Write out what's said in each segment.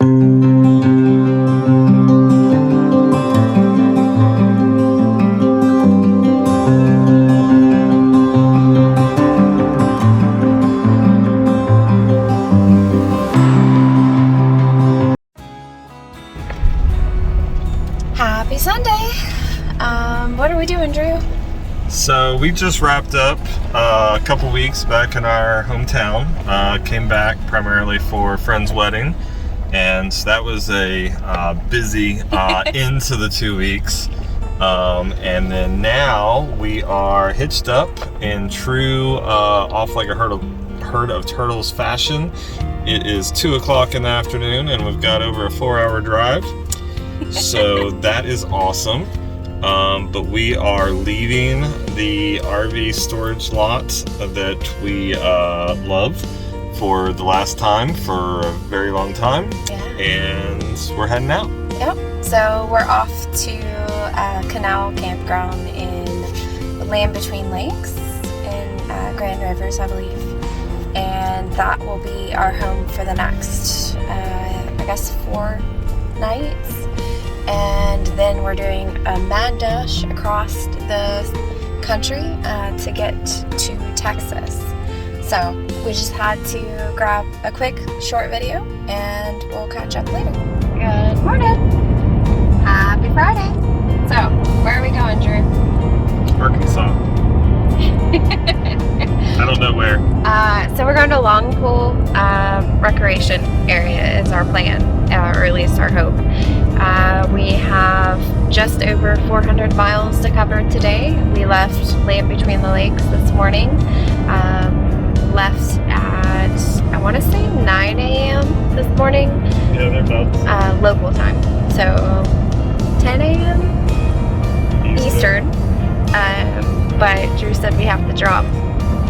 Happy Sunday. What are we doing, Drew? So we just wrapped up a couple weeks back in our hometown. Came back primarily for a friend's wedding, and that was a busy end to the 2 weeks. And then now we are hitched up in true off like a herd of turtles fashion. It is 2 o'clock in the afternoon, and we've got over a 4-hour drive. So that is awesome. But we are leaving the RV storage lot that we love for the last time for a very long time. Yeah. And we're heading out. Yep. So we're off to a canal campground in Land Between Lakes in Grand Rivers, I believe. And that will be our home for the next, I guess, 4 nights. And then we're doing a mad dash across the country to get to Texas. So we just had to grab a quick short video and we'll catch up later. Good morning. Happy Friday. So where are we going, Drew? Arkansas. I don't know where. So we're going to Long Pool Recreation Area is our plan, or at least our hope. We have just over 400 miles to cover today. We left Land Between the Lakes this morning. Left at, I want to say 9 a.m. this morning. Yeah, they're about local time. So 10 a.m. Eastern. But Drew said we have to drop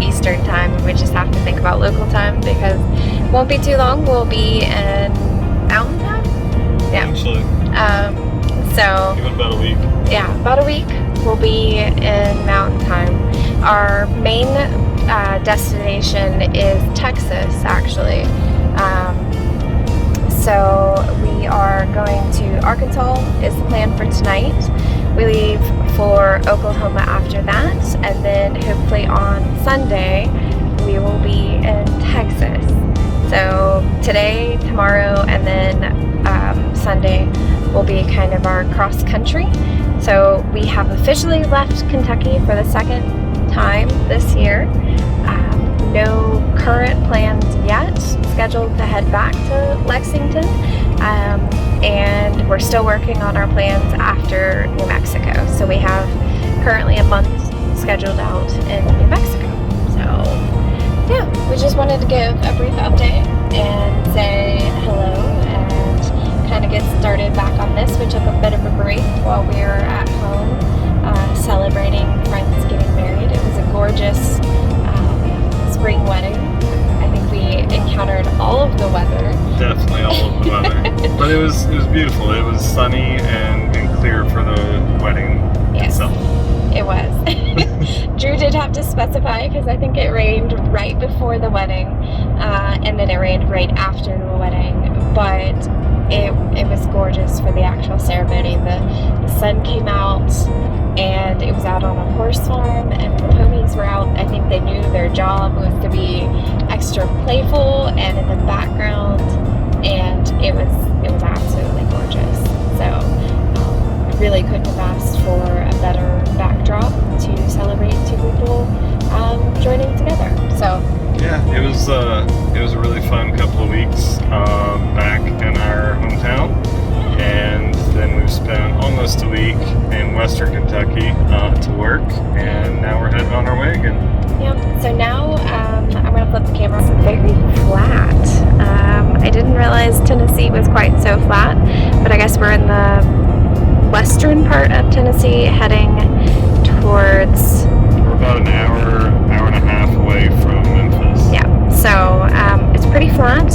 Eastern time, and we just have to think about local time because it won't be too long. We'll be in Mountain Time. Yeah. Actually. So. Give it about a week. Yeah, about a week. We'll be in Mountain Time. Our main destination is Texas, actually. So we are going to Arkansas is the plan for tonight. We leave for Oklahoma after that, and then hopefully on Sunday we will be in Texas. So today, tomorrow, and then Sunday will be kind of our cross country. So we have officially left Kentucky for the second time this year. No current plans yet, scheduled to head back to Lexington. And we're still working on our plans after New Mexico. So we have currently a month scheduled out in New Mexico. So yeah, we just wanted to give a brief update and say hello and kind of get started back on this. We took a bit of a break while we were at home celebrating friends getting married. It was a gorgeous spring wedding. I think we encountered all of the weather. Definitely all of the weather. But it was beautiful. It was sunny and clear for the wedding itself. It was. Drew did have to specify because I think it rained right before the wedding, and then it rained right after the wedding. But it was gorgeous for the actual ceremony. The sun came out, and it was out on a horse farm, and the ponies were out. I think they knew their job was to be extra playful and in the background, and it was absolutely gorgeous. So really couldn't have asked for a better backdrop to celebrate two people joining together. So yeah, it was a really fun couple of weeks back in our hometown, and then we've spent almost a week in Western Kentucky to work, and now we're heading on our way again. Yep. So now I'm going to flip the camera. It's very flat. I didn't realize Tennessee was quite so flat, but I guess we're in the western part of Tennessee heading towards... We're about an hour and a half away from Memphis. Yeah. So it's pretty flat.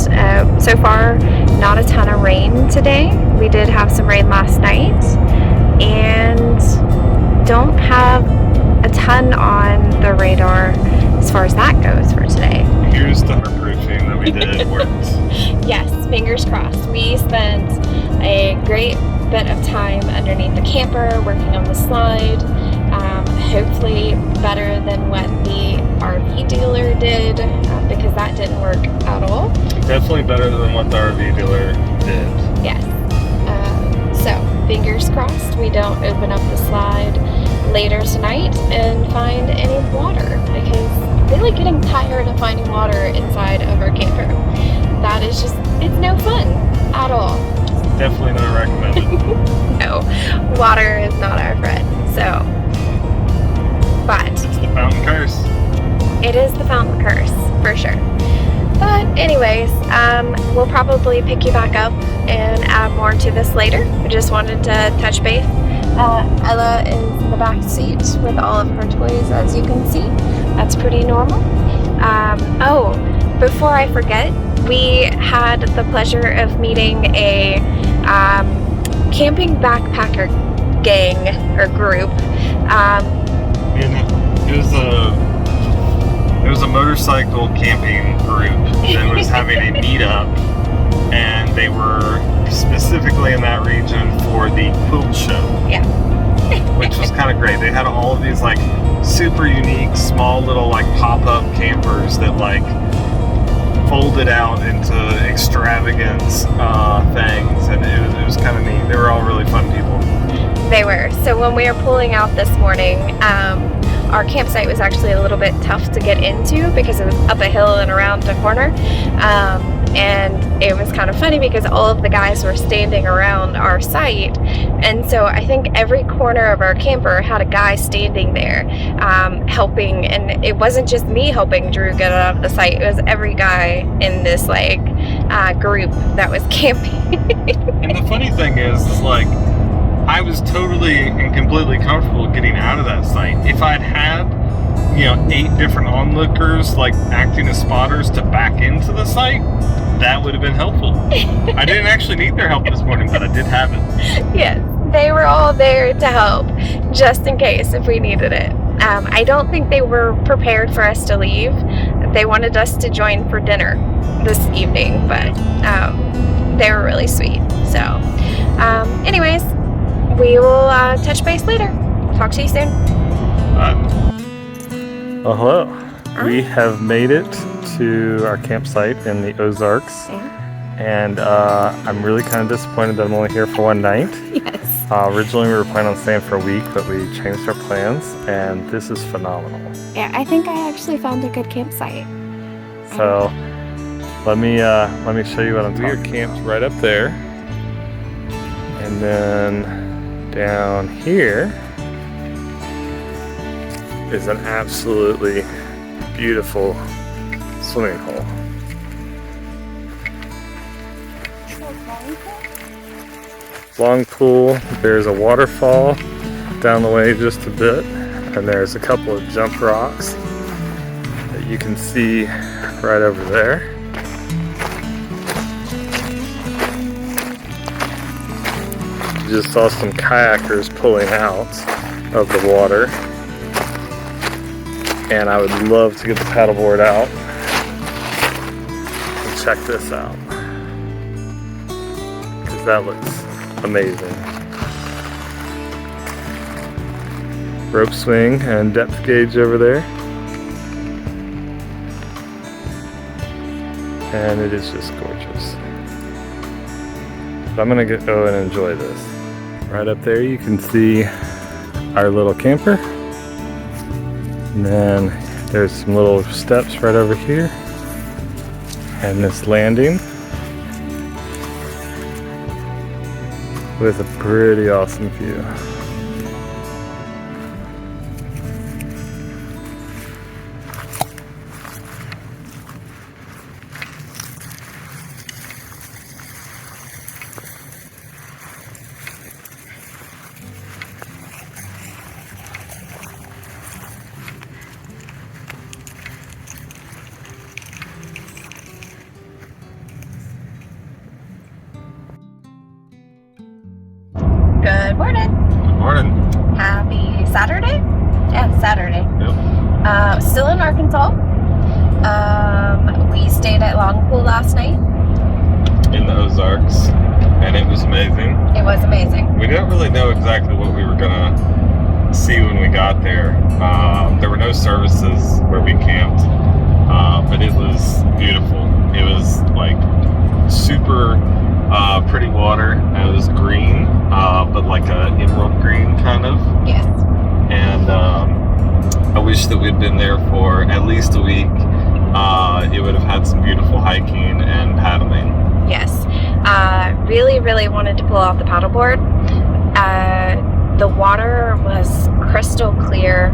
So far, not a ton of rain today. We did have some rain last night, and don't have a ton on the radar as far as that goes for today. Here's the heartproofing that we did worked. Yes, fingers crossed. We spent a great bit of time underneath the camper working on the slide. Hopefully better than what the RV dealer did, because that didn't work at all. Definitely better than what the RV dealer did. Yes. So fingers crossed we don't open up the slide later tonight and find any water, because I'm really getting tired of finding water inside of our camper. That is just, it's no fun at all. Definitely not recommended. No, water is not our friend. So, but It's the fountain curse. it is the fountain curse for sure. But anyways, we'll probably pick you back up and add more to this later. We just wanted to touch base. Ella is in the back seat with all of her toys, as you can see. That's pretty normal. Oh, before I forget, we had the pleasure of meeting a camping backpacker gang or group. It was a motorcycle camping group that was having a meetup, and they were specifically in that region for the quilt show. Yeah. Which was kind of great. They had all of these like super unique, small little like pop-up campers that like folded out into extravagant things, and it was kind of neat. They were all really fun people. They were. So when we were pulling out this morning, our campsite was actually a little bit tough to get into because it was up a hill and around a corner. And it was kind of funny because all of the guys were standing around our site. And so I think every corner of our camper had a guy standing there helping. And it wasn't just me helping Drew get out of the site. It was every guy in this like group that was camping. And the funny thing is like, I was totally and completely comfortable getting out of that site. If I'd had, 8 different onlookers like acting as spotters to back into the site, that would have been helpful. I didn't actually need their help this morning, but I did have it. Yes, they were all there to help, just in case if we needed it. I don't think they were prepared for us to leave. They wanted us to join for dinner this evening, but they were really sweet. So, anyways, we will touch base later. Talk to you soon. Well, hello. We have made it to our campsite in the Ozarks. And I'm really kind of disappointed that I'm only here for one night. Yes. Originally we were planning on staying for a week, but we changed our plans, and this is phenomenal. Yeah, I think I actually found a good campsite. So let me show you what I'm talking about. We are camped right up there. And then down here is an absolutely beautiful swimming hole. Long pool. There's a waterfall down the way just a bit, and there's a couple of jump rocks that you can see right over there. You just saw some kayakers pulling out of the water, and I would love to get the paddleboard out and check this out, because that looks amazing. Rope swing and depth gauge over there, and it is just gorgeous. So I'm gonna go and enjoy this. Right up there you can see our little camper, and then there's some little steps right over here, and this landing with a pretty awesome view. Good morning. Good morning. Happy Saturday? Yeah, Saturday. Yep. Still in Arkansas. We stayed at Long Pool last night. In the Ozarks, and it was amazing. It was amazing. We didn't really know exactly what we were gonna see when we got there. There were no services where we camped, but it was beautiful. It was like super pretty water. It was green, but like a emerald green kind of. Yes. And I wish that we'd been there for at least a week. It would have had some beautiful hiking and paddling. Yes. Really, really wanted to pull out the paddleboard. The water was crystal clear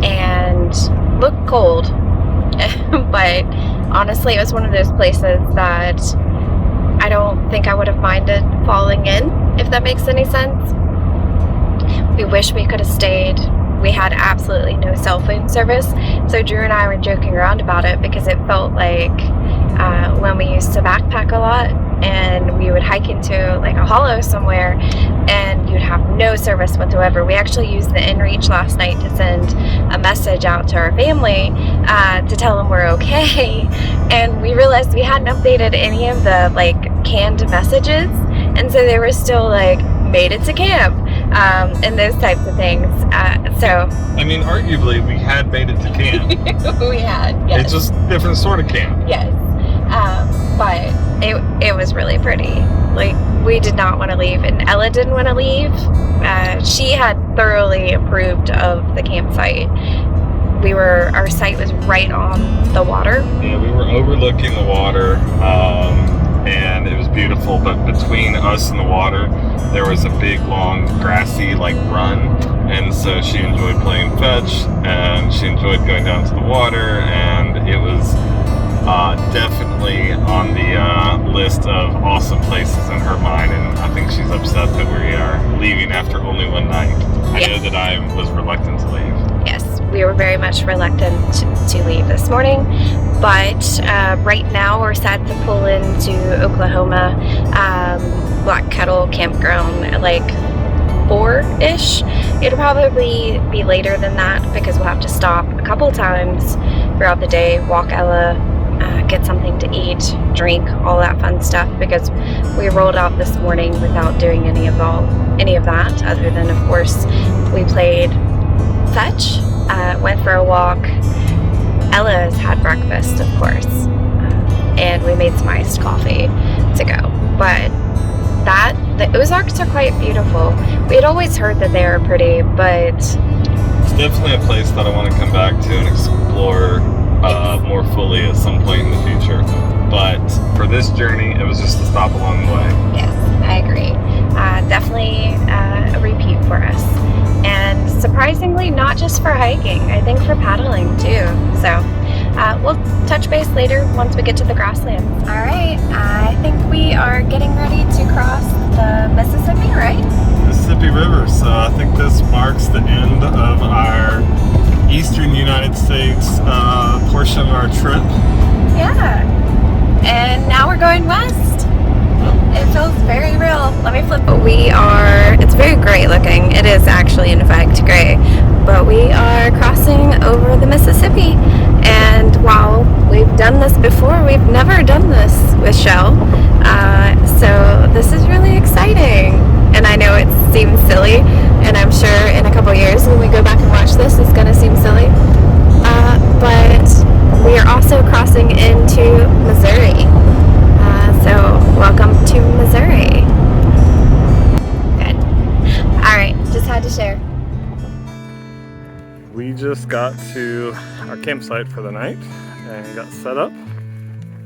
and looked cold. But honestly, it was one of those places that I don't think I would have minded falling in, if that makes any sense. We wish we could have stayed. We had absolutely no cell phone service, so Drew and I were joking around about it because it felt like when we used to backpack a lot and we would hike into like a hollow somewhere and you'd have no service whatsoever. We actually used the inReach last night to send a message out to our family to tell them we're okay, and we realized we hadn't updated any of the like canned messages, and so they were still like made it to camp and those types of things. So I mean, arguably we had made it to camp. we had, yes. It's just different sort of camp. Yes. But it was really pretty. Like, we did not want to leave, and Ella didn't want to leave. She had thoroughly approved of the campsite. Our site was right on the water. Yeah, we were overlooking the water, and it was beautiful, but between us and the water, there was a big, long, grassy, like, run, and so she enjoyed playing fetch, and she enjoyed going down to the water, and it was definitely on the list of awesome places in her mind, and I think she's upset that we are leaving after only one night. I know that I was reluctant to leave. Yes, we were very much reluctant to leave this morning, but right now we're set to pull into Oklahoma, Black Kettle Campground, like 4-ish. It'll probably be later than that because we'll have to stop a couple times throughout the day, walk Ella, get something to eat, drink, all that fun stuff, because we rolled out this morning without doing any of that, other than, of course, we played fetch, went for a walk. Ella's had breakfast, of course, and we made some iced coffee to go. But the Ozarks are quite beautiful. We had always heard that they were pretty, but it's definitely a place that I want to come back to and explore more fully at some point in the future. But for this journey, it was just a stop along the way. Yes, I agree. Definitely a repeat for us. And surprisingly, not just for hiking, I think for paddling too. So we'll touch base later once we get to the grasslands. All right, I think we are getting ready to cross the Mississippi, right? Mississippi River. So I think this marks the end of our eastern United States portion of our trip. Yeah. And now we're going west. It feels very real. Let me flip. It's very gray looking. It is actually, in fact, gray. But we are crossing over the Mississippi. And while we've done this before, we've never done this with Shell. So this is really exciting. And I know it seems silly. And I'm sure in a couple years when we go back and watch this, it's going to seem silly. But we are also crossing into Missouri. So welcome to Missouri. Good. Alright, just had to share. We just got to our campsite for the night and got set up.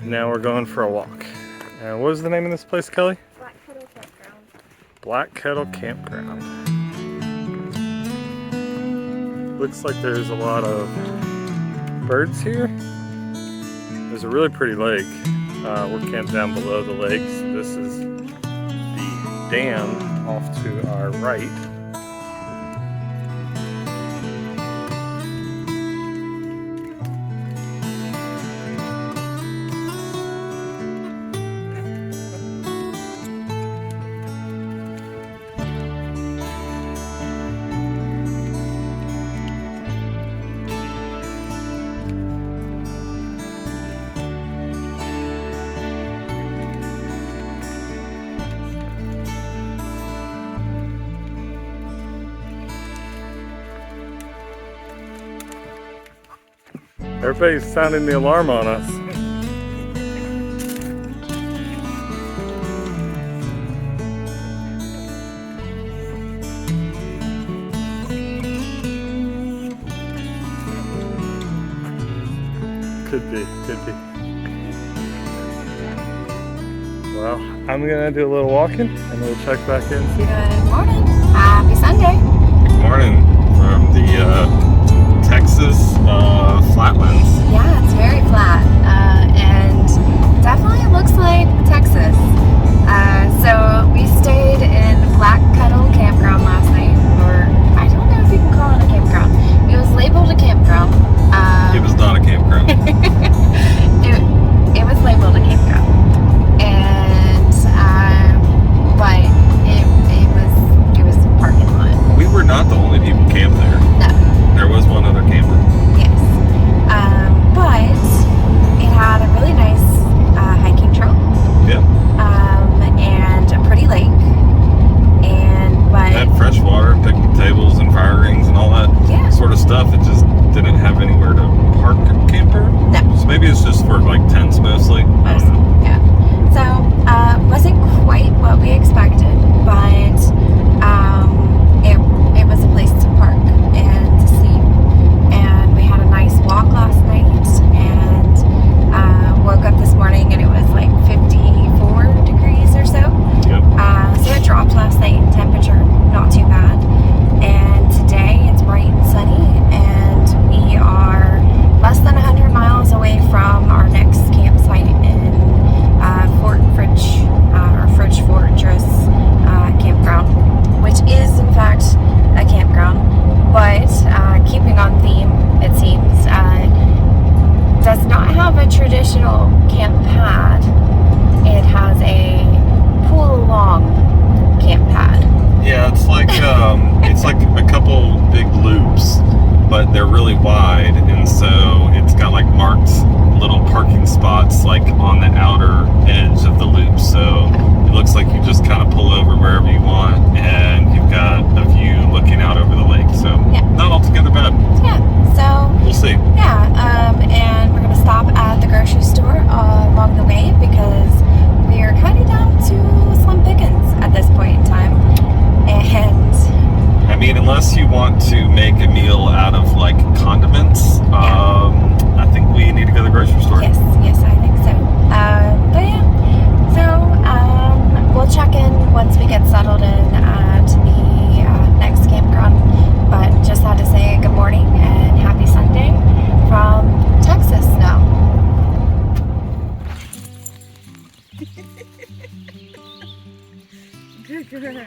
Now we're going for a walk. And what was the name of this place, Kelly? Black Kettle Campground. Black Kettle Campground. Looks like there's a lot of birds here. There's a really pretty lake. We're camped down below the lake, so this is the dam off to our right. Everybody's sounding the alarm on us. Could be. Well, I'm gonna do a little walking and we'll check back in soon. Good morning. Happy Sunday. Good morning from the Texas flatlands. Yeah, it's very flat and definitely looks like Texas. So we stayed in Black Kettle Campground last night, or I don't know if you can call it a campground. It was labeled a campground. It was not a campground. it was labeled a campground, and but it was a parking lot. We were not the only people camped there. No. There was one other camper. Yes. But it had a really nice hiking trail. Yep. And a pretty lake. It had fresh water, picnic tables, and fire rings, and all that sort of stuff. It just didn't have anywhere to park a camper. No. So maybe it's just for like tents mostly. Yeah. So wasn't quite what we expected, but it was a place to park and to sleep. And we had a nice walk last night, and woke up this morning and it was like 54 degrees or so. Yep. So it dropped last night in temperature, not too bad. And today it's bright and sunny, and we are less than 100 miles away from our next campsite in Fort Fridge, or Fridge Fortress campground, which is in fact a campground, but keeping on theme, it seems, does not have a traditional camp pad. It has a pool along camp pad. Yeah, it's like a couple big loops, but they're really wide, and so it's got like marked little parking spots like on the outer edge of the loop. So it looks like you just kind of pull over wherever you want, and you've got a view looking out over the lake. So not altogether bad. Yeah. So We'll see. Yeah. And we're gonna stop at the grocery store along the way because we are kind of down to slim pickings at this point in time. And I mean, unless you want to make a meal out of like condiments, I think we need to go to the grocery store. yes, I think so. But yeah, so we'll check in once we get settled in at the next campground. But just had to say good morning and happy Sunday from Texas now. Good girl.